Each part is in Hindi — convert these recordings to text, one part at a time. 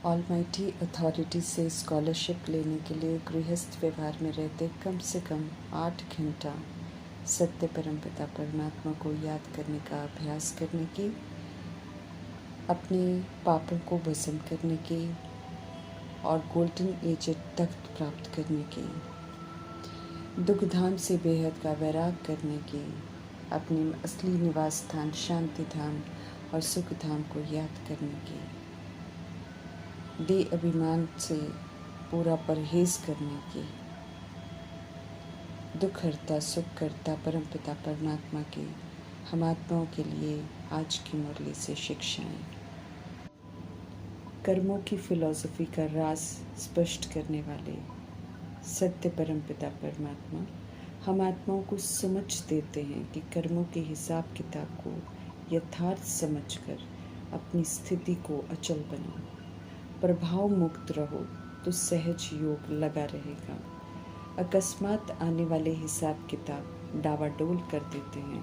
ऑलमाइटी अथॉरिटी से स्कॉलरशिप लेने के लिए गृहस्थ व्यवहार में रहते कम से कम 8 घंटा सत्य परमपिता परमात्मा को याद करने का अभ्यास करने की, अपने पापों को भस्म करने की और गोल्डन एज तख्त प्राप्त करने की, दुखधाम से बेहद का वैराग करने की, अपने असली निवास स्थान शांति धाम और सुख धाम को याद करने की, देह अभिमान से पूरा परहेज करने की, दुख हरता सुख करता परमपिता परमात्मा के हम आत्माओं के लिए आज की मुरली से शिक्षाएं। कर्मों की फिलॉसफी का राज स्पष्ट करने वाले सत्य परमपिता परमात्मा हम आत्माओं को समझ देते हैं कि कर्मों के हिसाब किताब को यथार्थ समझकर अपनी स्थिति को अचल बनाओ, प्रभाव मुक्त रहो तो सहज योग लगा रहेगा। अकस्मात आने वाले हिसाब किताब डावाडोल कर देते हैं।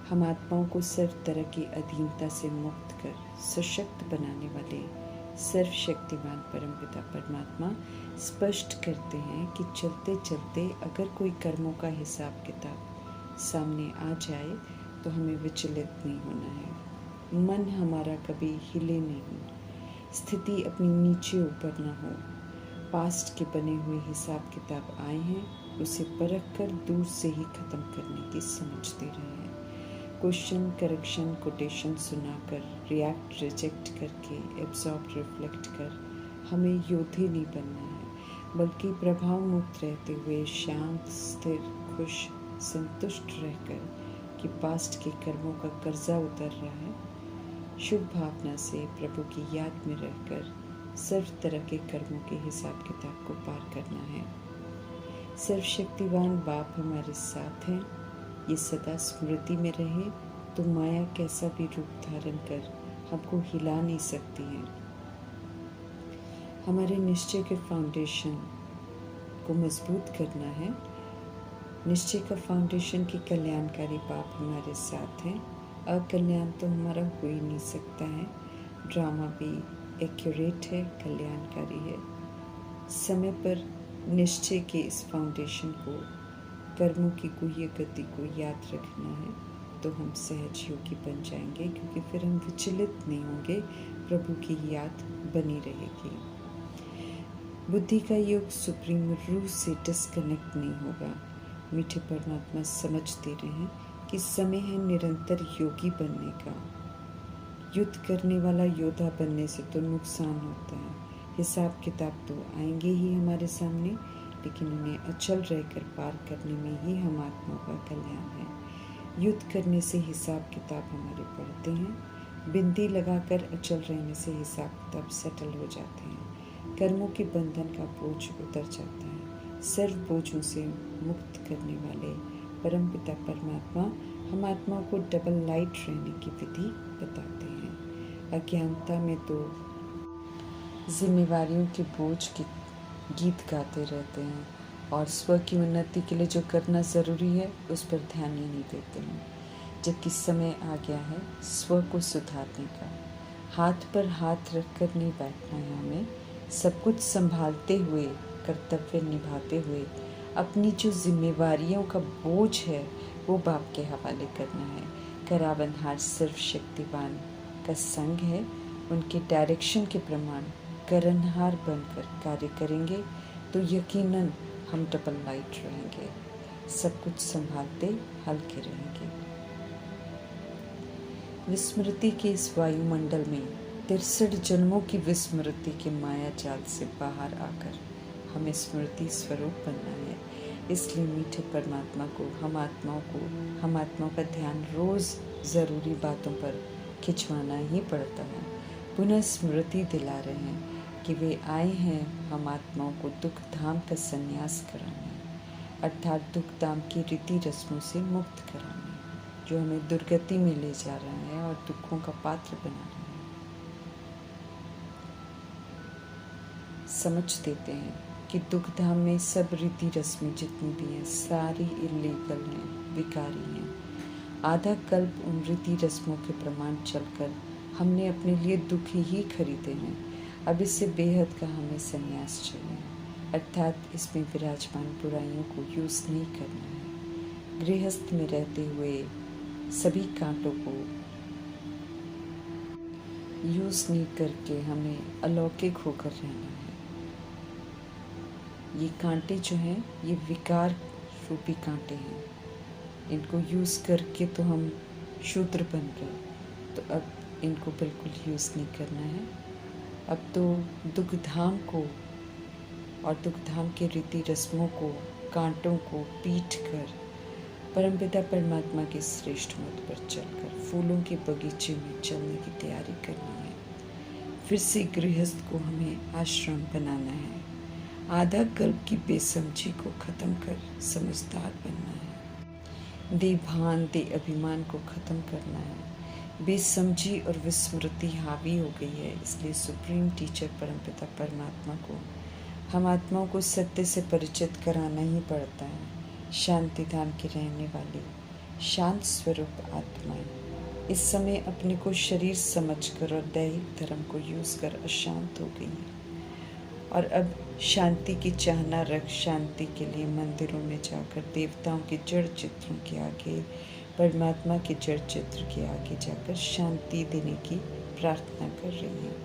हम आत्माओं को सर्व तरह की अधीनता से मुक्त कर सशक्त बनाने वाले सर्वशक्तिमान परमपिता परमात्मा स्पष्ट करते हैं कि चलते चलते अगर कोई कर्मों का हिसाब किताब सामने आ जाए तो हमें विचलित नहीं होना है। मन हमारा कभी हिले नहीं, स्थिति अपनी नीचे ऊपर न हो। पास्ट के बने हुए हिसाब किताब आए हैं, उसे परख कर दूर से ही ख़त्म करने की समझ दे रहे हैं। क्वेश्चन करेक्शन कोटेशन सुनाकर रिएक्ट रिजेक्ट करके एब्जॉर्ब रिफ्लेक्ट कर हमें योद्धे नहीं बनना है, बल्कि प्रभाव मुक्त रहते हुए शांत स्थिर खुश संतुष्ट रहकर कि पास्ट के कर्मों का कर्जा उतर रहा है, शुभ भावना से प्रभु की याद में रहकर सर्व तरह के कर्मों के हिसाब किताब को पार करना है। सर्वशक्तिवान बाप हमारे साथ हैं, ये सदा स्मृति में रहे तो माया कैसा भी रूप धारण कर हमको हिला नहीं सकती है। हमारे निश्चय के फाउंडेशन को मजबूत करना है। निश्चय का फाउंडेशन की कल्याणकारी बाप हमारे साथ हैं। अकल्याण तो हमारा हो ही नहीं सकता है। ड्रामा भी एक्यूरेट है, कल्याणकारी है। समय पर निश्चय के इस फाउंडेशन को, कर्मों की गुह्य गति को याद रखना है तो हम सहज योगी बन जाएंगे, क्योंकि फिर हम विचलित नहीं होंगे, प्रभु की याद बनी रहेगी। बुद्धि का योग सुप्रीम रूह से डिस्कनेक्ट नहीं होगा। मीठे परमात्मा समझ दे रहे हैं कि समय है निरंतर योगी बनने का। युद्ध करने वाला योद्धा बनने से तो नुकसान होता है। हिसाब किताब तो आएंगे ही हमारे सामने, लेकिन उन्हें अचल रहकर पार करने में ही हम आत्माओं का कल्याण है। युद्ध करने से हिसाब किताब हमारे बढ़ते हैं। बिंदी लगाकर अचल रहने से हिसाब किताब सेटल हो जाते हैं। कर्मों के बंधन का बोझ उतर जाता है। सर्व बोझों से मुक्त करने वाले परमपिता परमात्मा हम आत्माओं को डबल लाइट रहने की विधि बताते हैं। अज्ञानता में तो जिम्मेवारियों के बोझ के गीत गाते रहते हैं और स्व की उन्नति के लिए जो करना ज़रूरी है उस पर ध्यान ही नहीं देते हैं। जबकि समय आ गया है स्व को सुधारने का। हाथ पर हाथ रखकर नहीं बैठना है हमें। सब कुछ संभालते हुए, कर्तव्य निभाते हुए अपनी जो जिम्मेवारियों का बोझ है वो बाप के हवाले करना है। करावनहार सर्वशक्तिवान का संग है, उनके डायरेक्शन के प्रमाण करनहार बनकर कार्य करेंगे तो यकीनन हम डबल लाइट रहेंगे, सब कुछ संभालते हल्के रहेंगे। विस्मृति के इस वायुमंडल में 63 जन्मों की विस्मृति के माया जाल से बाहर आकर हमें स्मृति स्वरूप बनना है। इसलिए मीठे परमात्मा को, हम आत्माओं का ध्यान रोज जरूरी बातों पर खिंचवाना ही पड़ता है। पुनः स्मृति दिला रहे हैं कि वे आए हैं हम आत्माओं को दुख धाम का संन्यास कराने, अर्थात दुख धाम की रीति रस्मों से मुक्त कराने, जो हमें दुर्गति में ले जा रहा है और दुखों का पात्र बना रहा है। समझ देते हैं कि दुख धाम में सब रीति रस्में जितनी भी हैं सारी इलीगल हैं, विकारी हैं। आधा कल्प उन रीति रस्मों के प्रमाण चलकर हमने अपने लिए दुख ही खरीदे हैं। अब इससे बेहद का हमें संन्यास चाहिए, अर्थात इसमें विराजमान बुराइयों को यूज़ नहीं करना है। गृहस्थ में रहते हुए सभी कांटों को यूज़ नहीं करके हमें अलौकिक होकर रहना है। ये कांटे जो हैं ये विकार रूपी कांटे हैं, इनको यूज़ करके तो हम शूद्र बन गए, तो अब इनको बिल्कुल यूज़ नहीं करना है। अब तो दुखधाम को और दुखधाम के रीति रस्मों को, कांटों को पीट कर परमपिता परमात्मा के श्रेष्ठ मत पर चलकर फूलों के बगीचे में चलने की तैयारी करनी है। फिर से गृहस्थ को हमें आश्रम बनाना है। आधा कल्प की बेसमझी को ख़त्म कर समझदार बनना है। देभान दे अभिमान को ख़त्म करना है। बेसमझी और विस्मृति हावी हो गई है, इसलिए सुप्रीम टीचर परमपिता परमात्मा को हम आत्माओं को सत्य से परिचित कराना ही पड़ता है। शांति धाम की रहने वाली शांत स्वरूप आत्माएं इस समय अपने को शरीर समझकर और दैहिक धर्म को यूज़ कर अशांत हो गई हैं और अब शांति की चाहना रख शांति के लिए मंदिरों में जाकर देवताओं के जड़ चित्रों के आगे, परमात्मा के जड़ चित्र के आगे जाकर शांति देने की प्रार्थना कर रही हैं।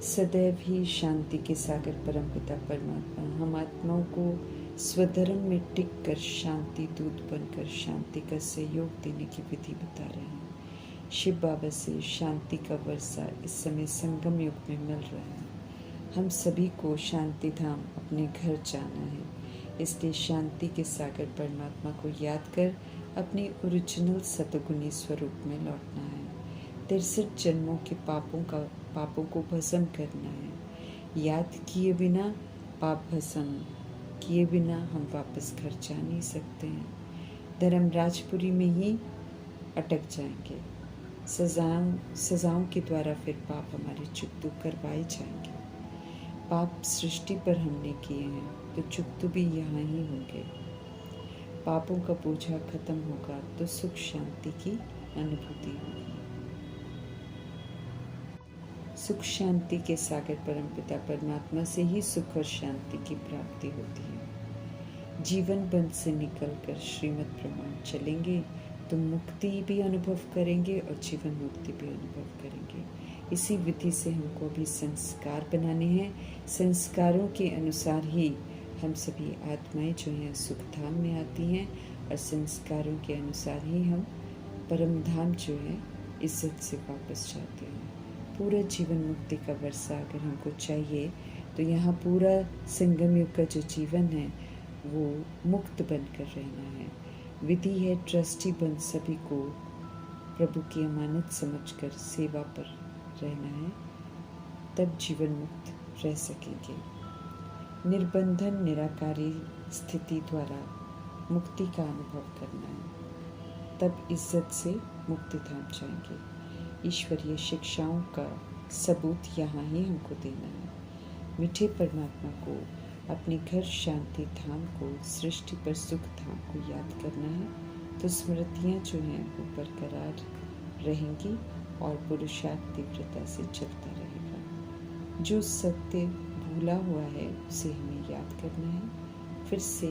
सदैव ही शांति के सागर परमपिता परमात्मा हम आत्माओं को स्वधर्म में टिक कर शांति दूत बनकर शांति का सहयोग देने की विधि बता रहे हैं। शिव बाबा से शांति का वर्षा इस समय संगम युग में मिल रहा है। हम सभी को शांति धाम अपने घर जाना है, इसलिए शांति के सागर परमात्मा को याद कर अपनी ओरिजिनल सतगुणी स्वरूप में लौटना है। 63 जन्मों के पापों को भस्म करना है। याद किए बिना, पाप भस्म किए बिना हम वापस घर जा नहीं सकते हैं। धर्मराजपुरी में ही अटक जाएंगे। सजाओं के द्वारा फिर पाप हमारे चुकतू करवाए जाएंगे। पाप सृष्टि पर हमने किए हैं तो चुकतू भी यहाँ ही होंगे। पापों का बोझा खत्म होगा तो सुख शांति की अनुभूति होगी। सुख शांति के सागर परमपिता परमात्मा से ही सुख और शांति की प्राप्ति होती है। जीवन बंध से निकलकर श्रीमद् प्रमाण चलेंगे तो मुक्ति भी अनुभव करेंगे और जीवन मुक्ति भी अनुभव करेंगे। इसी विधि से हमको भी संस्कार बनाने हैं। संस्कारों के अनुसार ही हम सभी आत्माएं जो हैं सुख धाम में आती हैं और संस्कारों के अनुसार ही हम परम धाम जो है इज्जत से वापस जाते हैं। पूरा जीवन मुक्ति का वर्षा अगर हमको चाहिए तो यहाँ पूरा संगम युग का जो जीवन है वो मुक्त बनकर रहना है। विधि है ट्रस्टी बन सभी को प्रभु की अमानत समझकर सेवा पर रहना है, तब जीवन मुक्त रह सकेंगे। निर्बंधन निराकारी स्थिति द्वारा मुक्ति का अनुभव करना है, तब इज्जत से मुक्ति धाम जाएंगे। ईश्वरीय शिक्षाओं का सबूत यहाँ ही हमको देना है। मीठे परमात्मा को, अपने घर शांति धाम को, सृष्टि पर सुख धाम को याद करना है तो स्मृतियाँ जो हैं वो बरकरार रहेंगी और पुरुषार्थ तीव्रता से चलता रहेगा। जो सत्य भूला हुआ है उसे हमें याद करना है, फिर से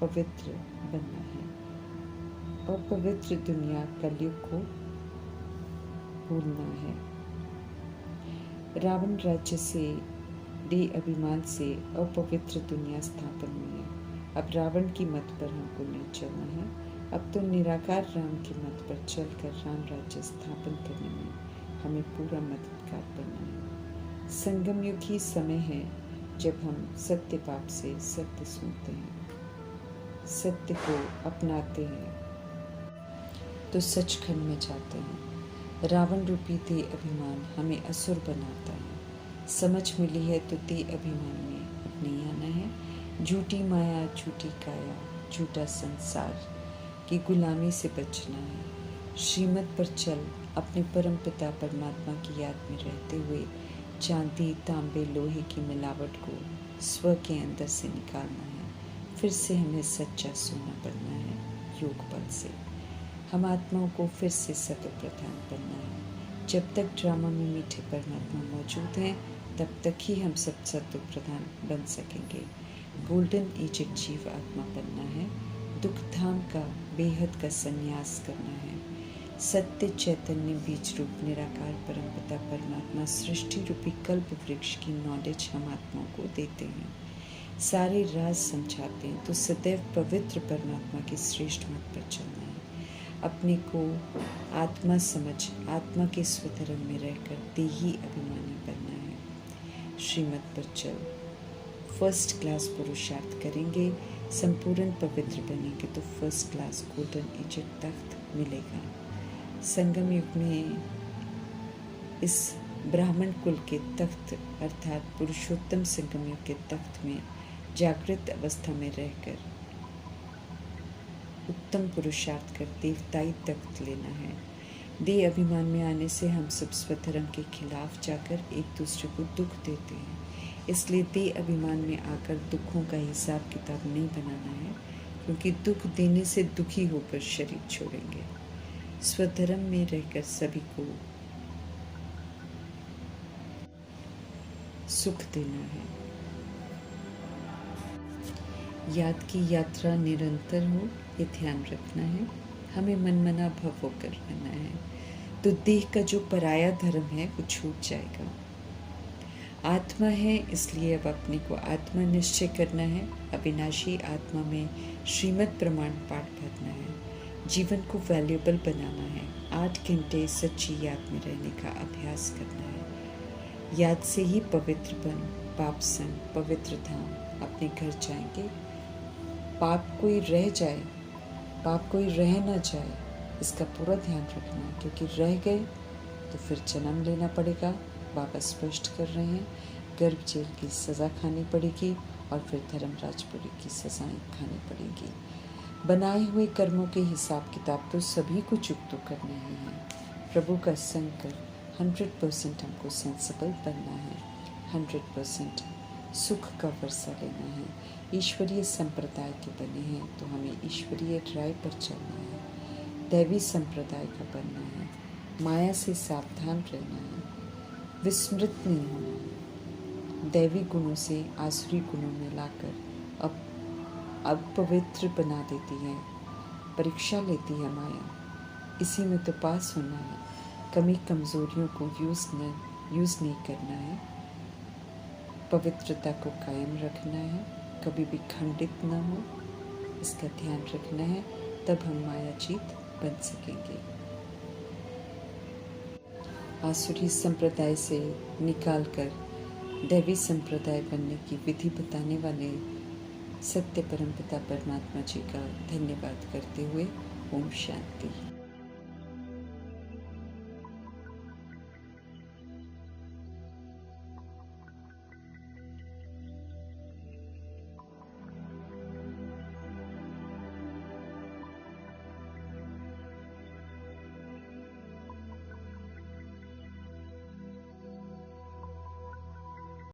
पवित्र बनना है और पवित्र दुनिया कलयुग को भूलना है। रावण राज्य से दे अभिमान से अपवित्र दुनिया स्थापन हुई है। अब रावण की मत पर हमको नहीं चलना है, अब तो निराकार राम की मत पर चलकर राम राज्य स्थापन करने में हमें पूरा मददगार बनना है। संगम युग ही समय है जब हम सत्य पाप से सत्य सुनते हैं, सत्य को अपनाते हैं तो सचखंड में जाते हैं। रावण रूपी दे अभिमान हमें असुर बनाता है। समझ मिली है तो दे अभिमान में अब नहीं आना है। झूठी माया, झूठी काया, झूठा संसार की गुलामी से बचना है। श्रीमत पर चल अपने परम पिता परमात्मा की याद में रहते हुए चांदी, तांबे, लोहे की मिलावट को स्व के अंदर से निकालना है। फिर से हमें सच्चा सोना बनना है योग बल से। हम आत्माओं को फिर से सत्य प्रधान बनना है। जब तक ड्रामा में मीठे परमात्मा मौजूद हैं तब तक ही हम सब सत्व प्रधान बन सकेंगे। गोल्डन एजेड जीव आत्मा बनना है, दुख धाम का बेहद का संन्यास करना है। सत्य चैतन्य बीज रूप निराकार परमपिता परमात्मा सृष्टि रूपी कल्प वृक्ष की नॉलेज हम आत्माओं को देते हैं, सारे राज समझाते हैं। तो सदैव पवित्र परमात्मा के श्रेष्ठ मत पर चलना है, अपने को आत्मा समझ आत्मा के स्वधर्म में रहकर देही अभिमानी बनना है। श्रीमत पर चल फर्स्ट क्लास पुरुषार्थ करेंगे, संपूर्ण पवित्र बनेंगे तो फर्स्ट क्लास गोल्डन एजेड तख्त मिलेगा। संगम युग में इस ब्राह्मण कुल के तख्त अर्थात पुरुषोत्तम संगम युग के तख्त में जागृत अवस्था में रहकर उत्तम पुरुषार्थ कर देवताई तख्त लेना है। देह अभिमान में आने से हम सब स्वधर्म के खिलाफ जाकर एक दूसरे को दुख देते हैं, इसलिए देह अभिमान में आकर दुखों का हिसाब किताब नहीं बनाना है, क्योंकि दुख देने से दुखी होकर शरीर छोड़ेंगे। स्वधर्म में रहकर सभी को सुख देना है। याद की यात्रा निरंतर हो, ये ध्यान रखना है। हमें मनमना भव होकर रहना है, तो देह का जो पराया धर्म है वो छूट जाएगा। आत्मा है, इसलिए अब अपने को आत्मा निश्चय करना है। अविनाशी आत्मा में श्रीमद् प्रमाण पाठ भरना है, जीवन को वैल्यूएबल बनाना है। 8 घंटे सच्ची याद में रहने का अभ्यास करना है। याद से ही पवित्र बन, पाप संग पवित्र धाम अपने घर जाएंगे। पाप कोई रह जाए, पाप कोई रह न जाए, इसका पूरा ध्यान रखना है, क्योंकि रह गए तो फिर जन्म लेना पड़ेगा। बाबा स्पष्ट कर रहे हैं, गर्भ जेल की सज़ा खानी पड़ेगी और फिर धर्मराजपुरी की सज़ाएं खानी पड़ेगी। बनाए हुए कर्मों के हिसाब किताब तो सभी को चुकतो करने ही हैं। प्रभु का संग कर 100% हमको सेंसिबल बनना है, 100% सुख का वर्षा लेना है। ईश्वरीय संप्रदाय के बने हैं तो हमें ईश्वरीय राय पर चलना है, दैवी संप्रदाय का बनना है। माया से सावधान रहना है, विस्मृत नहीं होना है। दैवी गुणों से आसुरी गुणों में लाकर अब पवित्र बना देती है, परीक्षा लेती है माया। इसी में तो पास होना है। कमी कमजोरियों को यूज़ नहीं करना है, पवित्रता को कायम रखना है, कभी भी खंडित न हो, इसका ध्यान रखना है। तब हम मायाजीत बन सकेंगे। आसुरी संप्रदाय से निकालकर दैवी संप्रदाय बनने की विधि बताने वाले सत्य परमपिता परमात्मा जी का धन्यवाद करते हुए ओम शांति।